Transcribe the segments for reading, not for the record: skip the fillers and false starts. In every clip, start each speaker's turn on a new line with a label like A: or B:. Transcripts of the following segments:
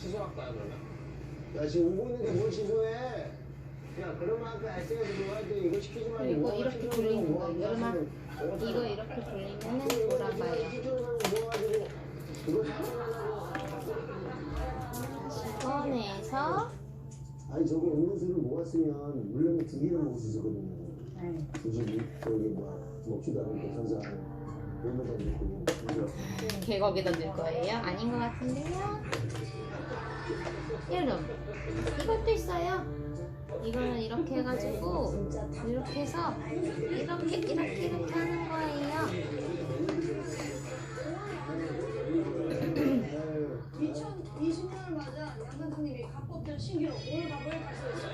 A: 취소할까요 그러면?
B: 야 지금 오고 있는데 뭘 취소해? 야 그러면 아까 SNS 뭐할 때 이거 시키지 말고
C: 그리고
B: 뭐
C: 이렇게 돌리는 거예요. 여름아, 이거 이렇게 돌리면은 돌아가요. 꺼내서
B: 아니 저거 음료수를 모았으면 물량에 2개를 먹을 수 있었거든요. 굳이 저기 뭐 먹지도 않으니까 전사 몇몇 안 먹고
C: 걔 거기다 넣을 거예요? 아닌 것 같은데요? 여름, 이것도 있어요. 이거는 이렇게 해가지고 이렇게 해서 이렇게 하는 거예요.
D: 2020년을 맞아 양 감독님이 갑법전 신기록 오늘 밥을 발표했어요.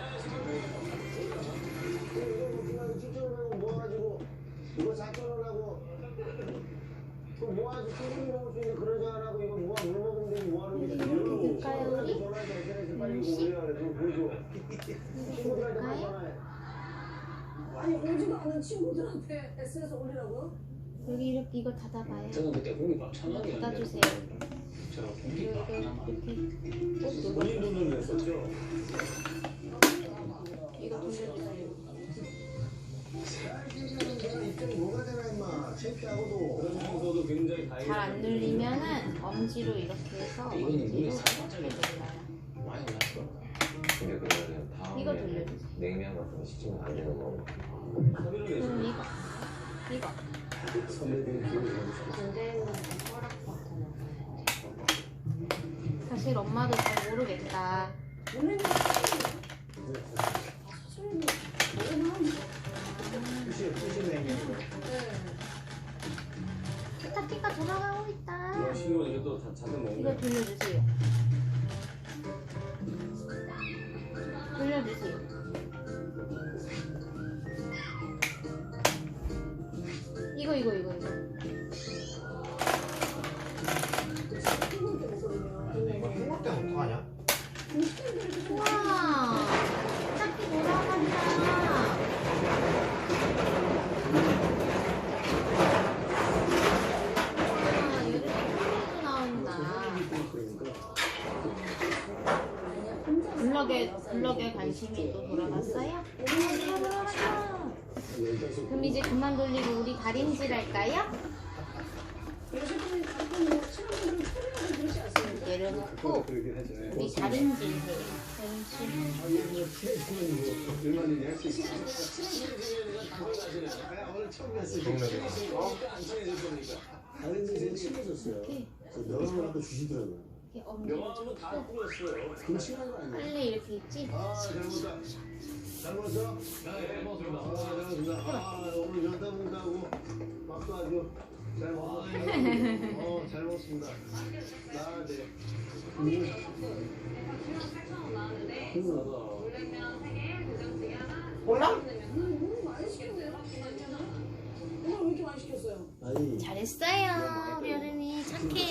B: 모아가지고 이거 4,000원하고 그 모아가지고 충분히 먹을 수 있는 그런 줄 알고 이거 모아 물 먹으면 되지 뭐하는 게
C: 이렇게 넣을까요 우리?
B: 빨리 이거 올려야 돼. 그거 보여줘. 친구들한테 빨리 전화해.
D: 아니 오지도 않은 친구들한테 SNS 올리라고요?
C: 여기 이렇게 이거 닫아봐요.
A: 저는 그때 공깃밥 1,000원이었는데
C: 닫아주세요.
A: 제가 공깃밥 하나만
C: 이렇게 꼭 눌러.
A: 본인 돈으로 냈었죠?
C: 이거 돌려주세요.
B: 입장 뭐가 되나 임마. 창피하고도.
A: 그러면서도 굉장히 다행히
C: 잘 안 눌리면은 엄지로 이렇게 해서
A: 이거는
C: 엄지로
A: 눈에
C: 이렇게
A: 살짝짜리
C: 눌러요.
A: 많이 올랐어.
E: 근데 그러면
C: 이거
E: 다음에
C: 돌려주세요.
E: 냉면 같은 거 시키면 안 되는 거.
A: 소리를
C: 그럼
A: 내서
C: 이거
B: 선배들이 기억을 하고 싶어.
C: 군대에는 허락 버튼을 눌러야 돼. 사실 엄마도 잘 모르겠다.
D: 원래는 사실은 원래는
C: 세탁기가 돌아가고 있다.
A: 이런 신경을 이게 또 자주 먹는
C: 이거 돌려주세요. 돌려주세요. 이거.
D: 뜨거울 때 먹거든요.
F: 이거 뜨거울 때 어떡하냐?
C: 우와! 세탁기 돌아간다. 우와, 이렇게 소리도 나온다. 블럭에 관심이 또 돌아갔어요? 돌아갔어. 그럼 이제 그만 돌리고 우리 다림질 할까요?
D: 요새 분이 가끔 뭐 친구들은 소리라고 그러지 않습니까?
C: 내려놓고
B: 그렇게 하죠.
C: 우리 다림질 해요.
B: 얼마든지 할수 있어. 오늘 처음 뵀어요. 안 친해질 겁니까? 다른 데서 친해졌어요. 명함을 한번 주시더라고요.
C: 이렇게 엄지를
A: 명함은 다 뿌렸어요.
B: 그럼 친한 거 아니에요?
C: 빨리 이렇게 있지?
B: 아, 잘 먹었다. 잘 먹었어?
A: 네, 먹었습니다.
B: 아, 잘 먹었습니다. 아, 오늘 연타 먹는다고 밥도 아주 잘 먹었어. 잘 먹었습니다. 아, 네.
F: 몰라?
D: 너무 많이 시켰네요. 오늘 왜 이렇게 많이 시켰어요?
B: 아니,
C: 잘했어요. 우리 여름이 착해.